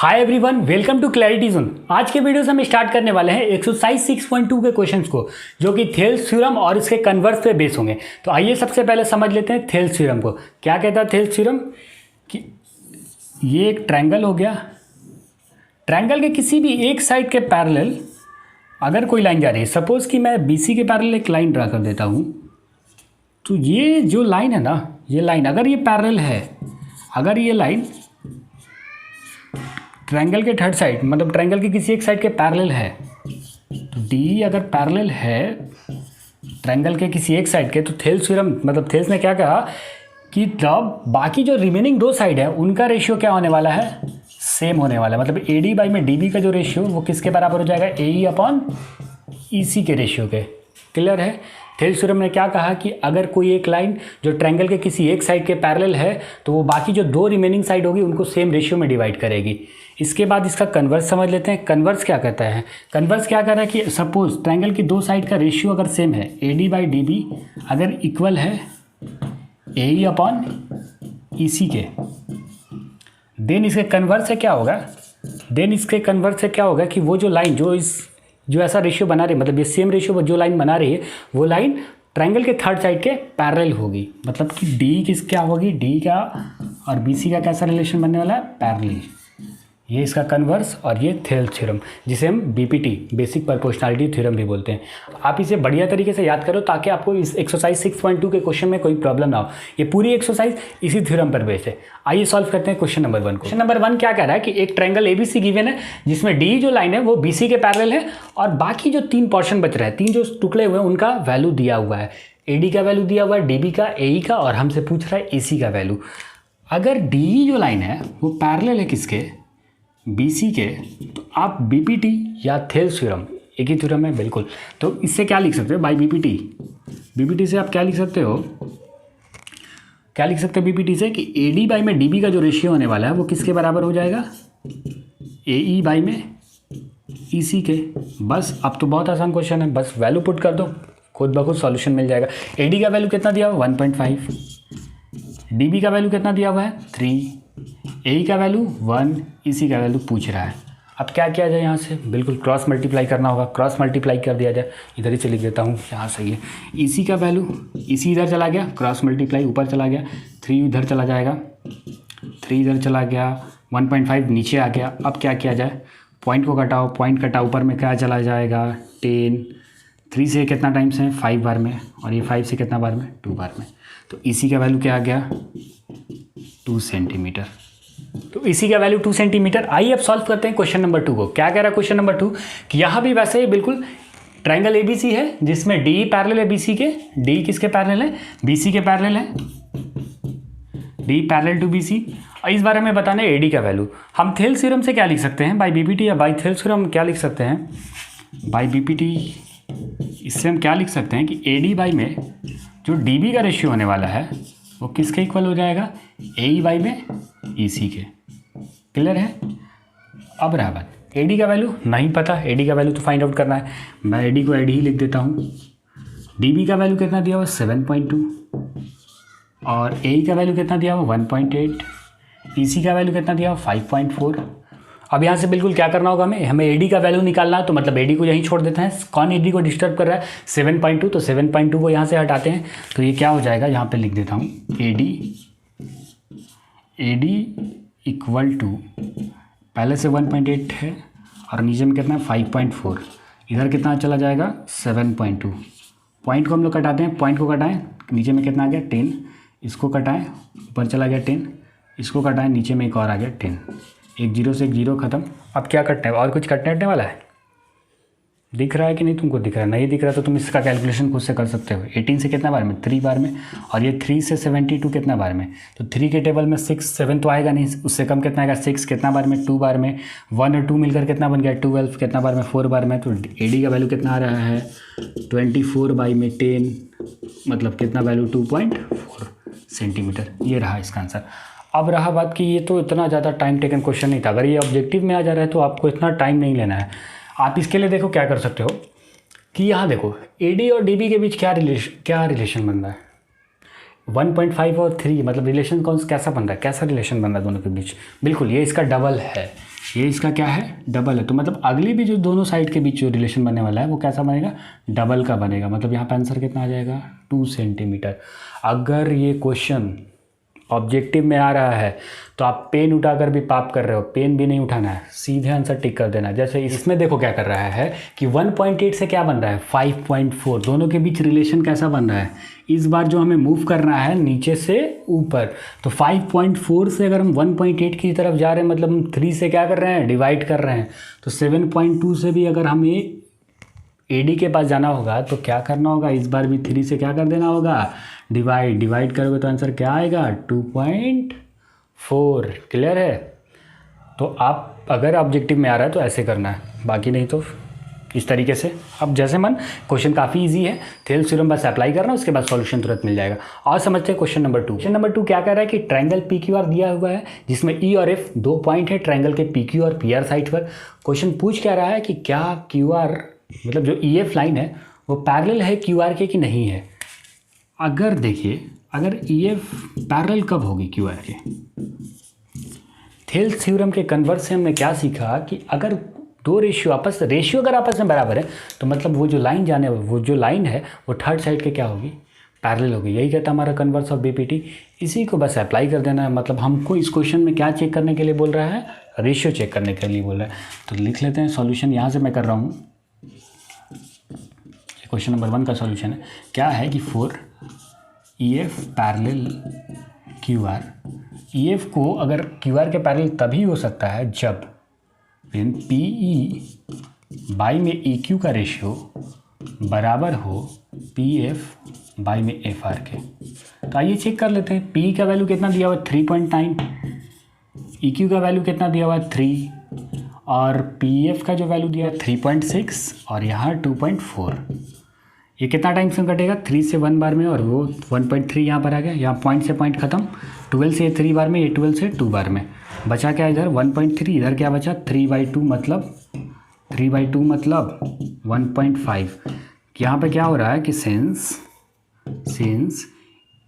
Hi everyone, welcome to Clarity Zone. आज के video से हम स्टार्ट करने वाले हैं एक्सरसाइज 6.2 के क्वेश्चंस को, जो कि थेल्स थ्योरम और इसके कन्वर्स पे बेस होंगे। तो आइए सबसे पहले समझ लेते हैं थेल्स थ्योरम को। क्या कहता है थेल्स थ्योरम कि ये एक ट्रायंगल हो गया, ट्रायंगल के किसी भी एक साइड के पैरेलल अगर कोई लाइन जा रही है, सपोज कि मैं BC के पैरेलल एक लाइन ड्रा कर देता हूँ, तो ये जो लाइन है ना, ये लाइन अगर ये पैरेलल है, अगर ये लाइन ट्रायंगल के थर्ड साइड मतलब ट्रायंगल के किसी एक साइड के पैरेलल है, तो D अगर पैरेलल है ट्रायंगल के किसी एक साइड के, तो थेल्स थ्योरम मतलब थेल्स ने क्या कहा कि तब बाकी जो रिमेनिंग दो साइड है उनका रेशियो क्या होने वाला है, सेम होने वाला है। मतलब AD बाई में DB का जो रेशियो वो किसके बराबर हो जाएगा, AE अपॉन EC के रेशियो के। क्लियर है। थेल्स थ्योरम ने क्या कहा कि अगर कोई एक लाइन जो ट्रायंगल के किसी एक साइड के पैरेलल है, तो वो बाकी जो दो रिमेनिंग साइड होगी उनको सेम रेशियो में डिवाइड करेगी। इसके बाद इसका कन्वर्स समझ लेते हैं। कन्वर्स क्या कहता है, कन्वर्स क्या कह रहा है कि सपोज ट्रायंगल की दो साइड का रेशियो अगर सेम है, AD बाई DB अगर इक्वल है AE अपॉन EC के, देन इसके कन्वर्स से क्या होगा, कि वो जो लाइन जो ऐसा रेशियो बना रही है, मतलब ये सेम रेशियो जो लाइन बना रही है, वो लाइन ट्रायंगल के थर्ड साइड के पैरेलल होगी। मतलब कि D किस क्या होगी, D का और BC का कैसा रिलेशन बनने वाला है, पैरेलल। ये इसका कन्वर्स और ये थेल्स थ्योरम, जिसे हम BPT बेसिक प्रोपोर्शनैलिटी थ्योरम भी बोलते हैं। आप इसे बढ़िया तरीके से याद करो ताकि आपको इस एक्सरसाइज 6.2 के क्वेश्चन में कोई प्रॉब्लम ना हो। ये पूरी एक्सरसाइज इसी थ्योरम पर बेस्ड है। आइए सॉल्व करते हैं क्वेश्चन नंबर 1 को। क्वेश्चन नंबर 1 क्या कह रहा है कि एक ट्रायंगल ABC गिवन है, जिसमें D जो लाइन है वो BC के पैरेलल है, और बाकी जो तीन पोर्शन बच रहे हैं, तीन जो टुकड़े हुए हैं, उनका वैल्यू दिया हुआ है। AD का वैल्यू दिया हुआ है, DB का, AE का, और हमसे पूछ रहा है EC का वैल्यू। अगर DE जो लाइन है वो पैरेलल है किसके, BC के, तो आप BPT या थेल्स थ्योरम, एक ही थ्योरम है बिल्कुल। तो इससे क्या लिख सकते हो, बाय BPT से आप क्या लिख सकते हो, BPT से कि AD बाई में DB का जो रेशियो होने वाला है वो किसके बराबर हो जाएगा, AE बाई में EC के। बस अब तो बहुत आसान क्वेश्चन है, बस वैल्यू पुट कर दो, खुद ब खुद सॉल्यूशन मिल जाएगा। AD का वैल्यू कितना दिया हुआ है, 1.5, DB का वैल्यू कितना दिया हुआ है, 3, AE का वैल्यू 1, EC का वैल्यू पूछ रहा है। अब क्या किया जाए, यहाँ से बिल्कुल क्रॉस मल्टीप्लाई करना होगा। क्रॉस मल्टीप्लाई कर दिया जाए, इधर ही से लिख देता हूँ, यहाँ सही है। EC का वैल्यू, EC इधर चला गया, क्रॉस मल्टीप्लाई ऊपर चला गया, 3 इधर चला जाएगा, 3 इधर चला गया, 1.5 नीचे आ गया। अब क्या किया जाए, पॉइंट को घटाओ, पॉइंट कटा, ऊपर में क्या चला जाएगा, 10, 3 से कितना टाइम्स है, 5 बार में, और ये 5 से कितना बार में, 2 बार में। तो EC का वैल्यू क्या आ गया, 2 सेंटीमीटर। तो इसी का वैल्यू 2 सेंटीमीटर। आइए अब सॉल्व करते हैं क्वेश्चन नंबर 2 को। क्या कह रहा है क्वेश्चन नंबर 2 कि यहाँ भी वैसे ही बिल्कुल ट्रायंगल ABC है, जिसमें DE पैरेलल है BC के। D किसके पैरेलल है, BC के पैरेलल है, D पैरेलल टू BC। और इस बारे में बताना है AD का वैल्यू। हम थेल्स थ्योरम से क्या लिख सकते हैं, बाय BPT या बाय थेल्स थ्योरम क्या लिख सकते हैं, बाय BPT। इससे हम क्या लिख सकते हैं कि AD बाई में जो DB का रेशियो होने वाला है वो किसके इक्वल हो जाएगा, AE बाई में EC के। क्लियर है। अब रहा बात, AD का वैल्यू नहीं पता, AD का वैल्यू तो फाइंड आउट करना है। मैं AD को AD ही लिख देता हूँ। DB का वैल्यू कितना दिया हुआ, 7.2, और AE का वैल्यू कितना दिया हुआ, 1.8, EC का वैल्यू कितना दिया हुआ, 5.4। अब यहाँ से बिल्कुल क्या करना होगा, हमें AD का वैल्यू निकालना है, तो मतलब AD को यहीं छोड़ देते हैं। कौन AD को डिस्टर्ब कर रहा है, 7.2, तो 7.2 को यहाँ से हटाते हैं। तो ये क्या हो जाएगा, यहाँ पे लिख देता हूँ, AD इक्वल टू, पहले से 1.8 है और नीचे में कितना है, 5.4, इधर कितना चला जाएगा, 7.2। पॉइंट को हम लोग कटाते हैं, पॉइंट को कटाएं, नीचे में कितना आ गया, 10, इसको कटाएं, ऊपर चला गया 10, इसको कटाएं, नीचे में एक और आ गया 10, एक जीरो से एक जीरो खत्म। अब क्या कटना है, और कुछ कटने वाला है, दिख रहा है कि नहीं तुमको, दिख रहा है, नहीं दिख रहा तो तुम इसका कैलकुलेशन खुद से कर सकते हो। 18 से कितना बार में, 3 बार में, और ये 3 से 72 कितना बार में, तो 3 के टेबल में 6, 7 तो आएगा नहीं, उससे कम कितना आएगा, 6 कितना बार में, 2 बार में, 1 और 2 मिलकर कितना बन गया, 12 कितना बार में, 4 बार में। तो AD का वैल्यू कितना आ रहा है, 24 बाई में 10, मतलब कितना वैल्यू, 2.4 सेंटीमीटर। ये रहा इसका आंसर। अब रहा बात कि ये तो इतना ज़्यादा टाइम टेकन क्वेश्चन नहीं था, अगर ये ऑब्जेक्टिव में आ जा रहा है तो आपको इतना टाइम नहीं लेना है। आप इसके लिए देखो क्या कर सकते हो कि यहाँ देखो AD और DB के बीच क्या रिलेशन बन रहा है, 1.5 और 3, मतलब रिलेशन कैसा बन रहा है, कैसा रिलेशन बन रहा है दोनों के बीच, बिल्कुल ये इसका डबल है। ये इसका क्या है, डबल है। तो मतलब अगली भी जो दोनों साइड के बीच जो रिलेशन बनने वाला है वो कैसा बनेगा, डबल का बनेगा। मतलब यहाँ पे आंसर कितना आ जाएगा, 2 सेंटीमीटर। अगर ये क्वेश्चन ऑब्जेक्टिव में आ रहा है तो आप पेन उठाकर भी पाप कर रहे हो, पेन भी नहीं उठाना है, सीधे आंसर टिक कर देना है। जैसे इसमें देखो क्या कर रहा है कि 1.8 से क्या बन रहा है, 5.4, दोनों के बीच रिलेशन कैसा बन रहा है। इस बार जो हमें मूव करना है नीचे से ऊपर, तो 5.4 से अगर हम 1.8 की तरफ जा रहे हैं, मतलब हम 3 से क्या कर रहे हैं, डिवाइड कर रहे हैं। तो 7.2 से भी अगर हमें AD के पास जाना होगा तो क्या करना होगा, इस बार भी 3 से क्या कर देना होगा, डिवाइड करोगे तो आंसर क्या आएगा, 2.4। क्लियर है। तो आप अगर ऑब्जेक्टिव में आ रहा है तो ऐसे करना है, बाकी नहीं तो इस तरीके से। अब जैसे मन क्वेश्चन काफ़ी इजी है, थेल्स थ्योरम बस अप्लाई करना, उसके बाद सॉल्यूशन तुरंत मिल जाएगा। और समझते हैं क्वेश्चन नंबर 2। क्वेश्चन नंबर 2 क्या कर रहा है कि ट्रायंगल PQR दिया हुआ है जिसमें E और F 2 पॉइंट है ट्रायंगल के PQ और PR साइड पर। क्वेश्चन पूछ क्या रहा है कि क्या QR मतलब जो EF लाइन है वो पैरेलल है QR के कि नहीं है। अगर देखिए, अगर EF पैरेलल कब होगी QR के, थेल्स थ्योरम के कन्वर्स से हमने क्या सीखा कि अगर दो रेशियो अगर आपस में बराबर है तो मतलब वो जो लाइन है वो थर्ड साइड के क्या होगी, पैरेलल होगी। यही कहता है हमारा कन्वर्स ऑफ BPT। इसी को बस अप्लाई कर देना है। मतलब हमको इस क्वेश्चन में क्या चेक करने के लिए बोल रहा है, रेशियो चेक करने के लिए बोल रहा है। तो लिख लेते हैं सॉल्यूशन, यहाँ से मैं कर रहा हूँ। क्वेश्चन नंबर 1 का सॉल्यूशन है, क्या है कि 4 EF पैरेलल QR। EF को अगर QR के पैरेलल तभी हो सकता है जब PE बाई में EQ का रेशियो बराबर हो PF बाई में FR के। तो आइए चेक कर लेते हैं। PE का वैल्यू कितना दिया हुआ है, 3.9। EQ का वैल्यू कितना दिया हुआ है, 3। और PF का जो वैल्यू दिया है 3.6 और यहाँ 2.4। ये कितना टाइम से कटेगा, 3 से 1 बार में, और वो 1.3 यहाँ पर आ गया। यहाँ पॉइंट से पॉइंट खत्म, 12 से 3 बार में, ये 12 से 2 बार में। बचा क्या इधर 1.3, इधर क्या बचा 3/2 मतलब 1.5। यहाँ पे क्या हो रहा है कि सिंस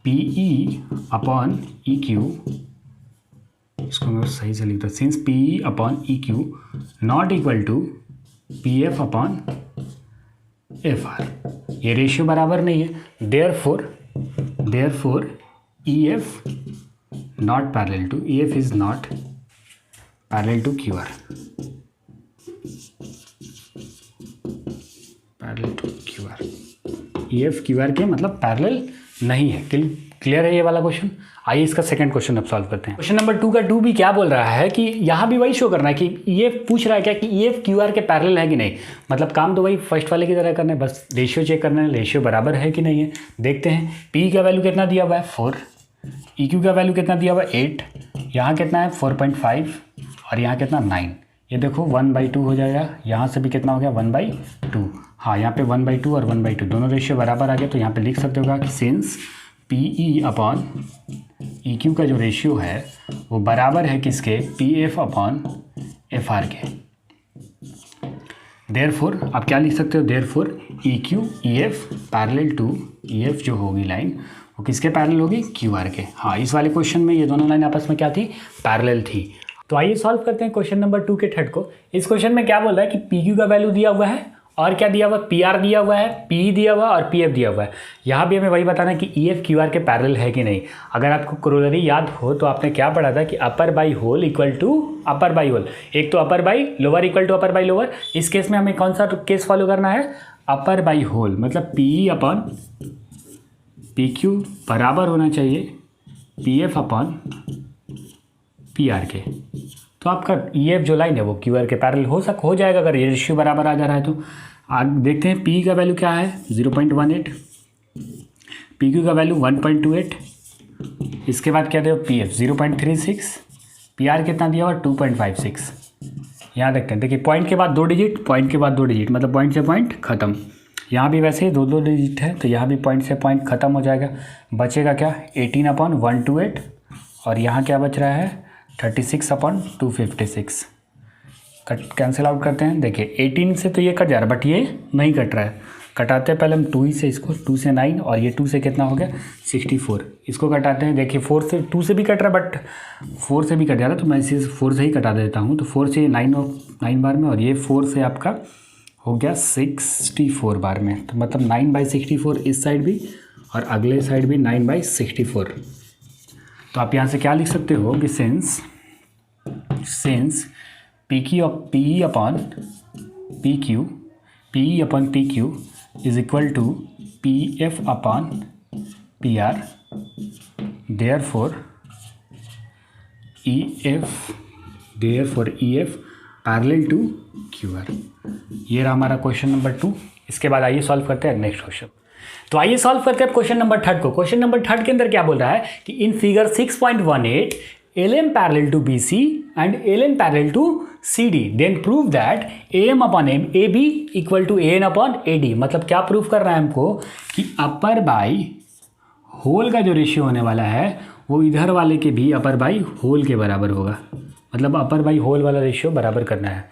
PE अपॉन EQ, इसको मैं सही से लिखता हूँ, since PE upon EQ not equal to PF upon FR, ये रेशियो बराबर नहीं है। Therefore EF not parallel to, EF is not parallel to QR, EF QR के मतलब पैरेलल नहीं है। क्लियर है ये वाला क्वेश्चन। आइए इसका सेकंड क्वेश्चन अब सॉल्व करते हैं। क्वेश्चन नंबर 2 का 2 भी क्या बोल रहा है कि यहाँ भी वही शो करना है कि EF पूछ रहा है क्या कि EF QR के पैरेलल है कि नहीं। मतलब काम तो वही फर्स्ट वाले की तरह करना है, बस रेशियो चेक करना है, रेशियो बराबर है कि नहीं है। देखते हैं। PE का वैल्यू कितना दिया हुआ है 4, EQ का वैल्यू कितना दिया हुआ है 8, यहाँ कितना है 4.5 और यहाँ कितना 9। ये देखो 1/2 हो जाएगा, यहाँ से भी कितना हो गया 1/2। हाँ, यहाँ पे 1/2 और 1/2 दोनों रेशियो बराबर आ गया। तो यहाँ पे लिख सकते होगा कि सिंस PE अपॉन EQ का जो रेशियो है वो बराबर है किसके, PF अपॉन FR के। देयरफॉर आप क्या लिख सकते हो, therefore EQ EF parallel to, EF जो होगी लाइन वो किसके पैरेलल होगी, QR के। हाँ, इस वाले क्वेश्चन में ये दोनों लाइन आपस में क्या थी, पैरेलल थी। तो आइए सॉल्व करते हैं क्वेश्चन नंबर 2 के थर्ड को। इस क्वेश्चन में क्या बोल रहा है कि PQ का वैल्यू दिया हुआ है और क्या दिया हुआ है, PR दिया हुआ है, PE दिया हुआ है और PF दिया हुआ है। यहाँ भी हमें वही बताना है कि EF QR के पैरेलल है कि नहीं। अगर आपको कोरोलरी याद हो तो आपने क्या पढ़ा था कि upper by whole equal to upper by whole, एक तो upper by lower equal to upper by lower. इस केस में हमें कौन सा केस फॉलो करना है, अपर बाई होल, मतलब PE अपॉन PQ बराबर होना चाहिए PF अपॉन PR के। तो आपका EF जो लाइन है वो QR के पैरेलल हो जाएगा अगर ये रेशियो बराबर आ जा रहा है। तो आगे देखते हैं PE का वैल्यू क्या है 0.18, PQ का वैल्यू 1.28, इसके बाद क्या दिया PF 0.36, PR कितना दिया हुआ 2.56। यहाँ देखते हैं, देखिए पॉइंट के बाद 2 डिजिट, पॉइंट के बाद 2 डिजिट, मतलब पॉइंट से पॉइंट खत्म। यहाँ भी वैसे ही 2 डिजिट है तो यहाँ भी पॉइंट से पॉइंट खत्म हो जाएगा। बचेगा क्या 18/128 और यहाँ क्या बच रहा है 36/256। कैंसिल आउट करते हैं। देखिए 18 से तो ये कट जा रहा है बट ये नहीं कट रहा है, कटाते हैं पहले हम 2 ही से, इसको 2 से 9 और ये 2 से कितना हो गया 64। इसको कटाते हैं, देखिए 4 से 2 से भी कट रहा है बट 4 से भी कट जा रहा है तो मैं इसे 4 से ही कटा देता हूँ। तो 4 से 9 और 9 बार में, और ये 4 से आपका हो गया 64 बार में। तो मतलब 9/64 इस साइड भी और अगले साइड भी 9/64। तो आप यहाँ से क्या लिख सकते हो कि since PE upon PQ is equal to PF upon PR, therefore EF parallel to QR। ये रहा हमारा क्वेश्चन नंबर 2। इसके बाद आइए सॉल्व करते हैं नेक्स्ट क्वेश्चन। तो आइए सॉल्व करते हैं क्वेश्चन नंबर 3 को। क्वेश्चन नंबर 3 के अंदर क्या बोल रहा है कि in figure 6.18 LM parallel to BC and LN parallel to CD, then prove that AM upon AB equal to AN upon AD। मतलब क्या प्रूव कर रहा है हमको कि अपर बाई होल का जो रेशियो होने वाला है वो इधर वाले के भी अपर बाई होल के बराबर होगा। मतलब अपर बाई होल वाला रेशियो बराबर करना है।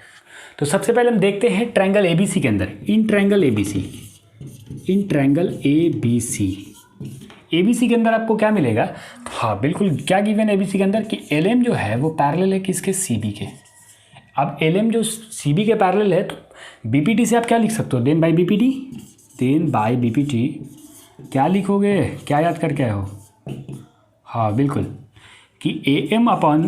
तो सबसे पहले हम देखते हैं ट्रायंगल ABC के अंदर, इन ट्रायंगल ABC के अंदर आपको क्या मिलेगा। हाँ बिल्कुल, क्या गिवन है ABC के अंदर कि LM जो है वो पैरेलल है किसके, CB के। अब LM जो CB के पैरेलल है तो BPT से आप क्या लिख सकते हो, देन बाई BPT। क्या लिखोगे, क्या याद करके आए हो। हाँ बिल्कुल, कि AM अपॉन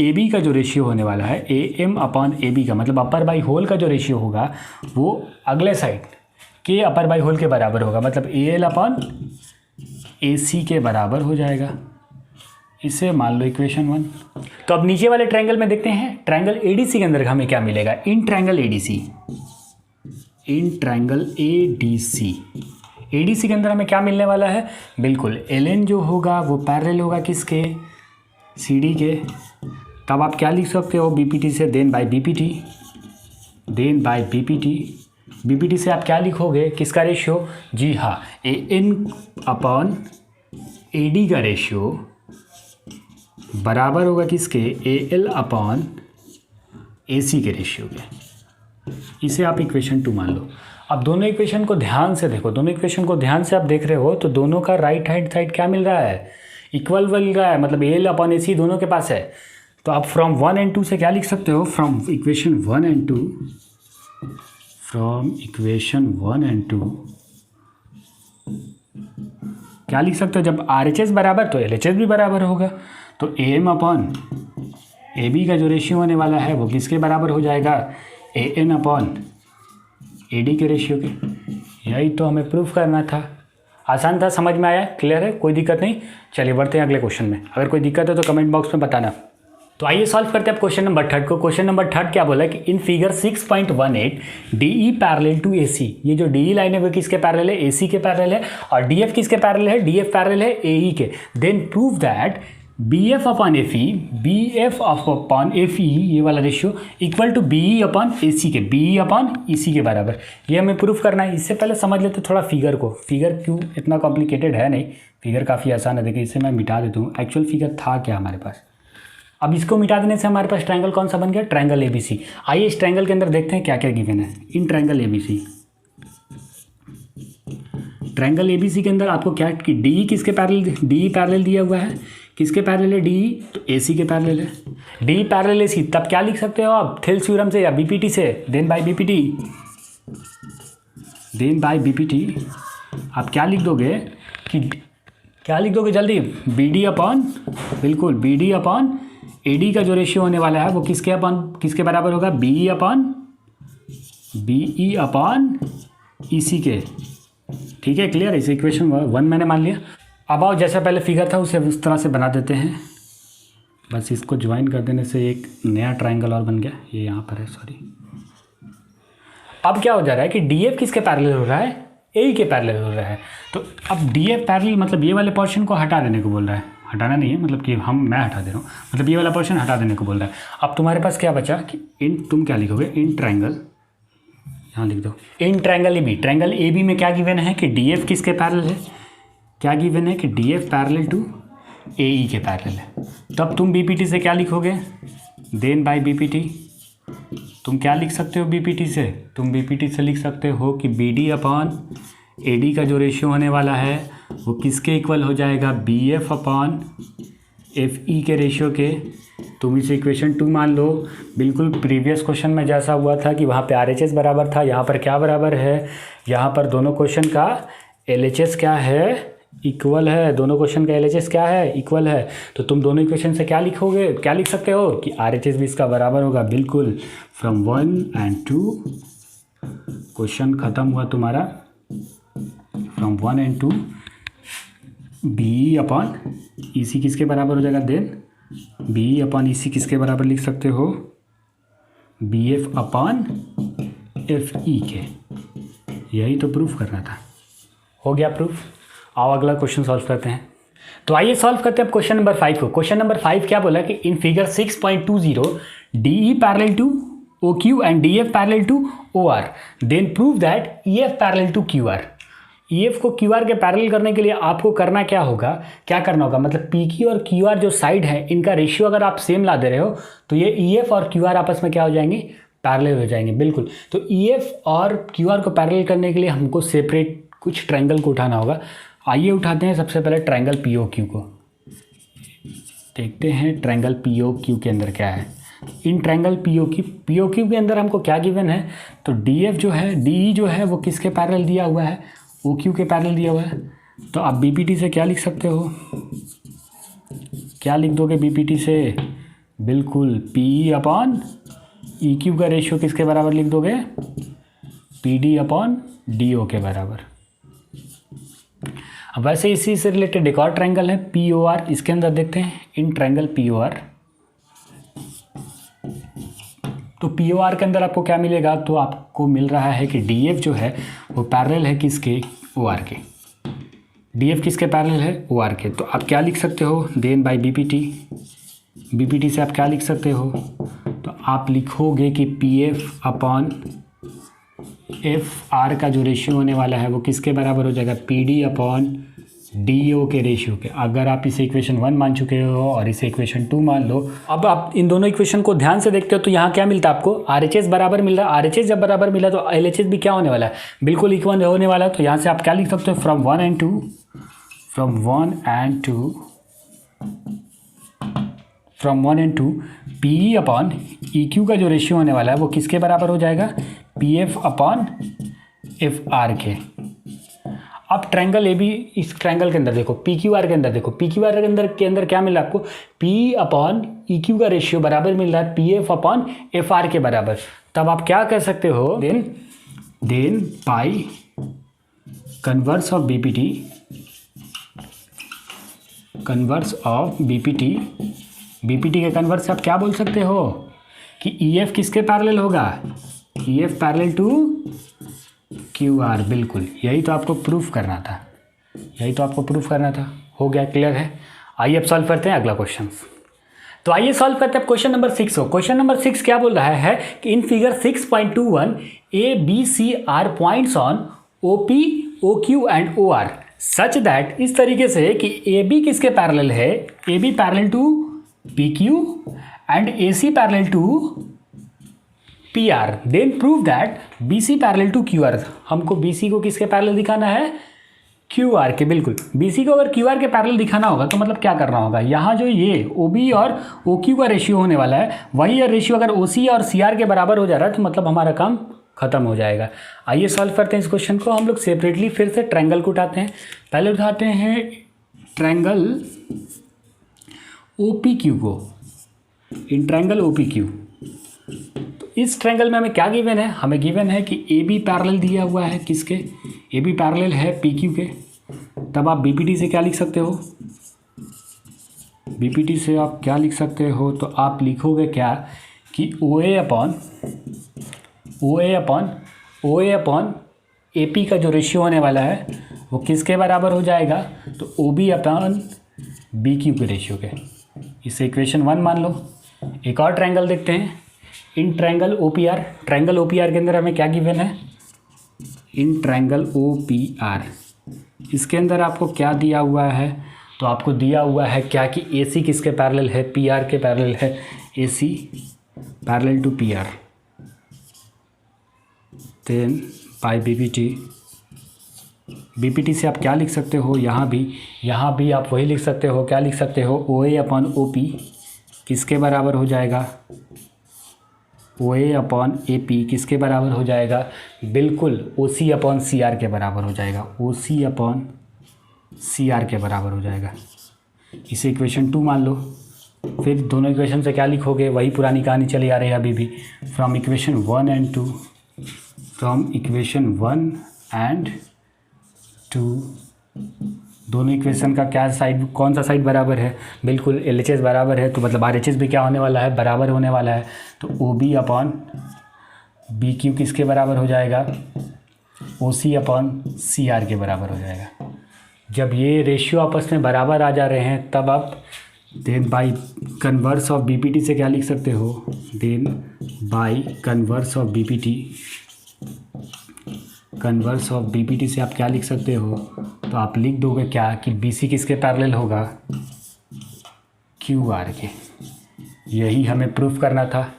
AB का जो रेशियो होने वाला है, AM अपॉन AB का मतलब अपर बाई होल का जो रेशियो होगा वो अगले साइड के अपर बाई होल के बराबर होगा। मतलब AL अपॉन AC के बराबर हो जाएगा। इसे मान लो इक्वेशन 1। तो अब नीचे वाले ट्रायंगल में देखते हैं, ट्रायंगल ADC के अंदर हमें क्या मिलेगा। इन ट्रायंगल ADC के अंदर हमें क्या मिलने वाला है, बिल्कुल LN जो होगा वो पैरेलल होगा किसके, CD के। तब आप क्या लिख सकते हो, BPT से देन बाई BPT से आप क्या लिखोगे, किसका रेशियो, जी हाँ AN अपॉन AD का रेशियो बराबर होगा किसके, AL अपॉन AC के रेशियो के। इसे आप इक्वेशन 2 मान लो। अब दोनों इक्वेशन को ध्यान से देखो, दोनों इक्वेशन को ध्यान से आप देख रहे हो तो दोनों का राइट हैंड साइड क्या मिल रहा है, इक्वल मिल रहा है। मतलब AL अपॉन AC दोनों के पास है। तो आप फ्रॉम 1 and 2 से क्या लिख सकते हो, फ्रॉम इक्वेशन 1 and 2 क्या लिख सकते हो, जब RHS बराबर तो LHS भी बराबर होगा। तो AM अपॉन AB का जो रेशियो होने वाला है वो किसके बराबर हो जाएगा, AN अपॉन AD के रेशियो के। यही तो हमें प्रूफ करना था। आसान था, समझ में आया, क्लियर है, कोई दिक्कत नहीं। चलिए बढ़ते हैं अगले क्वेश्चन में। अगर कोई दिक्कत है तो कमेंट बॉक्स में बताना। तो आइए सॉल्व करते हैं क्वेश्चन नंबर 3 को। क्वेश्चन नंबर 3 क्या बोला है कि in figure 6.18 DE parallel to AC। ये जो DE लाइन है वो किसके पैरेलल है, AC के पैरेलल है। और DF किसके पैरेलल है, DF पैरेलल है AE के। Then prove that BF upon FE ये वाला ratio equal to BE upon AC के, BE अपॉन EC के बराबर। ये हमें प्रूफ करना है। इससे पहले समझ लेते थोड़ा फिगर को। फिगर क्यों इतना कॉम्प्लिकेटेड है नहीं, फिगर काफ़ी आसान है। देखिए इसे मैं मिटा देता हूँ। एक्चुअल फिगर था क्या हमारे पास, अब इसको मिटा देने से हमारे पास ट्रायंगल कौन सा बन गया, ट्रायंगल ABC। आइए इस ट्रायंगल के अंदर देखते हैं क्या क्या गिवन है। इन ट्रायंगल ABC के अंदर आपको क्या कि DE किसके पैरेलल, DE पैरेलल दिया हुआ है, किसके पैरेलल है DE, तो AC के पैरेलल है। DE पैरेलल AC, तब क्या लिख सकते हो आप, थेल्स थ्योरम से या BPT से, देन बाय BPT आप क्या लिख दोगे कि क्या लिख दोगे जल्दी, BD अपॉन, बिल्कुल BD अपॉन AD का जो रेशियो होने वाला है वो किसके बराबर होगा, BE अपॉन EC के। ठीक है, क्लियर है। इस इक्वेशन 1 मैंने मान लिया। अब आओ जैसा पहले फिगर था उसे उस तरह से बना देते हैं। बस इसको ज्वाइन कर देने से एक नया ट्रायंगल और बन गया। ये यहाँ पर है, सॉरी। अब क्या हो जा रहा है कि DF किसके पैरेलल हो रहा है, AE के पैरेलल हो रहा है। तो अब DF पैरेलल मतलब ये वाले पोर्शन को हटा देने को बोल रहा है, हटाना नहीं है मतलब कि मैं हटा दे रहा हूँ, मतलब ये वाला पोर्शन हटा देने को बोल रहा है। अब तुम्हारे पास क्या बचा कि तुम क्या लिखोगे, इन ट्रायंगल, यहाँ लिख दो in triangle AB। Triangle AB में क्या गिवन है कि DF किसके पैरेलल है, क्या गिवन है कि DF पैरेलल टू AE के पैरेलल है। तब तुम BPT से क्या लिखोगे, देन बाय BPT तुम क्या लिख सकते हो बीपीटी से? तुम बीपीटी से लिख सकते हो कि बीडी अपॉन एडी का जो रेशियो होने वाला है वो किसके इक्वल हो जाएगा? बीएफ अपॉन एफई के रेशियो के। तुम इसे इक्वेशन 2 मान लो। बिल्कुल प्रीवियस क्वेश्चन में जैसा हुआ था कि वहाँ पे आरएचएस बराबर था, यहाँ पर क्या बराबर है? यहाँ पर दोनों क्वेश्चन का एलएचएस क्या है? इक्वल है। दोनों क्वेश्चन का एलएचएस क्या है? इक्वल है। तो तुम दोनों इक्वेशन से क्या लिखोगे, क्या लिख सकते हो कि आरएचएस भी इसका बराबर होगा। बिल्कुल, फ्रॉम 1 and 2 क्वेश्चन ख़त्म हुआ तुम्हारा। From 1 and 2 B upon E C किसके बराबर हो जाएगा? Then B upon E C किसके बराबर लिख सकते हो? B F upon F E के। यही तो प्रूफ करना था। हो गया प्रूफ। आओ अगला क्वेश्चन सॉल्व करते हैं। तो आइए सॉल्व करते हैं अब क्वेश्चन नंबर 5 को। क्वेश्चन नंबर 5 क्या बोला कि in figure 6.20 D E parallel to O Q and D F parallel to O R, then prove that E F parallel to Q R. E F को Q R के parallel करने के लिए आपको करना क्या होगा, क्या करना होगा? मतलब पी क्यू और क्यू आर जो साइड है इनका रेशियो अगर आप सेम ला दे रहे हो तो ये ई एफ और क्यू आर आपस में क्या हो जाएंगे? पैरेलल हो जाएंगे। बिल्कुल। तो ई एफ और क्यू आर को पैरेलल करने के लिए हमको सेपरेट कुछ ट्रायंगल को उठाना होगा। आइए उठाते हैं सबसे पहले ट्रायंगल पी ओ क्यू को। देखते हैं ट्रायंगल पी ओ क्यू के अंदर क्या है। In triangle P O Q के अंदर हमको क्या गिवन है? तो डी एफ जो है, डी ई जो है वो किसके पैरेलल दिया हुआ है? ओ क्यू के पैरेलल दिया हुआ है। तो आप बीपीटी से क्या लिख सकते हो? क्या लिख दोगे बीपीटी से? बिल्कुल, पी अपॉन ई क्यू का रेशियो किसके बराबर लिख दोगे? P D upon D O के बराबर। अब वैसे इसी से रिलेटेड एक और ट्रायंगल है पी ओ आर। इसके अंदर देखते हैं in triangle P O R. तो पी ओ आर के अंदर आपको क्या मिलेगा? तो आपको मिल रहा है कि डी एफ जो है वो पैरेलल है किसके? ओ आर के। डी एफ किसके पैरेलल है? ओ आर के। तो आप क्या लिख सकते हो? Then bye BPT. बीपीटी से आप क्या लिख सकते हो? तो आप लिखोगे कि P F upon F are का जो रेशियो होने वाला है वो किसके बराबर हो जाएगा? P D upon D O के रेशियो के। अगर आप इसे इक्वेशन 1 मान चुके हो और इसे इक्वेशन 2 मान लो। अब आप इन दोनों इक्वेशन को ध्यान से देखते हो तो यहाँ क्या मिलता है आपको? आरएचएस बराबर मिल रहा है। आरएचएस जब बराबर मिला तो एलएचएस भी क्या होने वाला है? बिल्कुल इक्वल होने वाला है। तो यहाँ से आप क्या लिख सकते हो? From 1 and 2 from 1 and 2 P E upon E Q का जो रेशियो होने वाला है वो किसके बराबर हो जाएगा? P F upon F R के। अब ट्रायंगल ए बी, इस ट्रायंगल के अंदर देखो, पी क्यू आर के अंदर देखो, पी क्यू आर के अंदर क्या मिला आपको? पी अपॉन ई क्यू का रेशियो बराबर मिल रहा है P F upon F R के बराबर। तब आप क्या कह सकते हो? Then by converse of BPT, converse of BPT, BPT के कन्वर्स से आप क्या बोल सकते हो कि ई एफ किसके पैरेलल होगा? E F parallel to Q R. बिल्कुल, यही तो आपको प्रूफ करना था, यही तो आपको प्रूफ करना था। हो गया, क्लियर है। आइए अब सॉल्व करते हैं अगला क्वेश्चन। तो आइए सॉल्व करते हैं क्वेश्चन नंबर 6 को। क्वेश्चन नंबर 6 क्या बोल रहा है कि in figure 6.21 A B C are points on O P O Q and O R such that, इस तरीके से कि ए बी किसके पैरेलल है? A B parallel to P Q and A C parallel to P R. Then prove that B C parallel to Q R. हमको B C को किसके parallel दिखाना है? क्यू आर के। बिल्कुल, बी सी को अगर क्यू आर के पैरेलल दिखाना होगा तो मतलब क्या करना होगा? यहाँ जो ये ओ बी और ओ क्यू का रेशियो होने वाला है वही रेशियो अगर ओ सी और सी आर के बराबर हो जा रहा है तो मतलब हमारा काम खत्म हो जाएगा। आइए सॉल्व करते हैं इस क्वेश्चन को। हम लोग सेपरेटली फिर से ट्रायंगल को उठाते हैं। पहले उठाते हैं ट्रायंगल ओ पी क्यू को। In triangle O P Q, इस ट्रायंगल में हमें क्या गिवन है? हमें गिवन है कि ए बी पैरेलल दिया हुआ है किसके? ए बी पैरेलल है पी क्यू के। तब आप बीपीटी से क्या लिख सकते हो? बीपीटी से आप क्या लिख सकते हो? तो आप लिखोगे क्या कि ओ ए अपॉन ए पी का जो रेशियो होने वाला है वो किसके बराबर हो जाएगा? तो O B upon B Q के रेशियो के। इसे इक्वेशन 1 मान लो। एक और ट्रायंगल देखते हैं, in triangle O P R. Triangle O P R के अंदर हमें क्या गिवन है? In triangle O P R, इसके अंदर आपको क्या दिया हुआ है? तो आपको दिया हुआ है क्या कि ए सी किसके पैरेलल है? पी आर के पैरेलल है। A C parallel to P R. Then by BPT से आप क्या लिख सकते हो, यहाँ भी आप वही लिख सकते हो, क्या लिख सकते हो, OA अपॉन OP किसके बराबर हो जाएगा, OA अपॉन AP किसके बराबर हो जाएगा, बिल्कुल OC अपॉन CR के बराबर हो जाएगा, OC अपॉन CR के बराबर हो जाएगा। इसे इक्वेशन 2 मान लो। फिर दोनों इक्वेशन से क्या लिखोगे, वही पुरानी कहानी चली आ रही है अभी भी। फ्रॉम इक्वेशन 1 एंड 2 दोनों इक्वेशन का क्या साइड, कौन सा साइड बराबर है, बिल्कुल LHS बराबर है, तो मतलब RHS भी क्या होने वाला है, बराबर होने वाला है। तो OB अपॉन BQ किसके बराबर हो जाएगा, OC अपॉन CR के बराबर हो जाएगा। जब ये रेशियो आपस में बराबर आ जा रहे हैं तब आप then by converse of BPT से क्या लिख सकते हो, then by converse of BPT से आप क्या लिख सकते हो, तो आप लिख दोगे क्या कि BC किसके पैरेलल होगा, QR के। यही हमें प्रूफ करना था।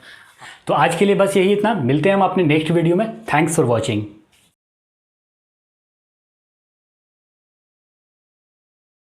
तो आज के लिए बस यही इतना, मिलते हैं हम अपने नेक्स्ट वीडियो में। Thanks for watching.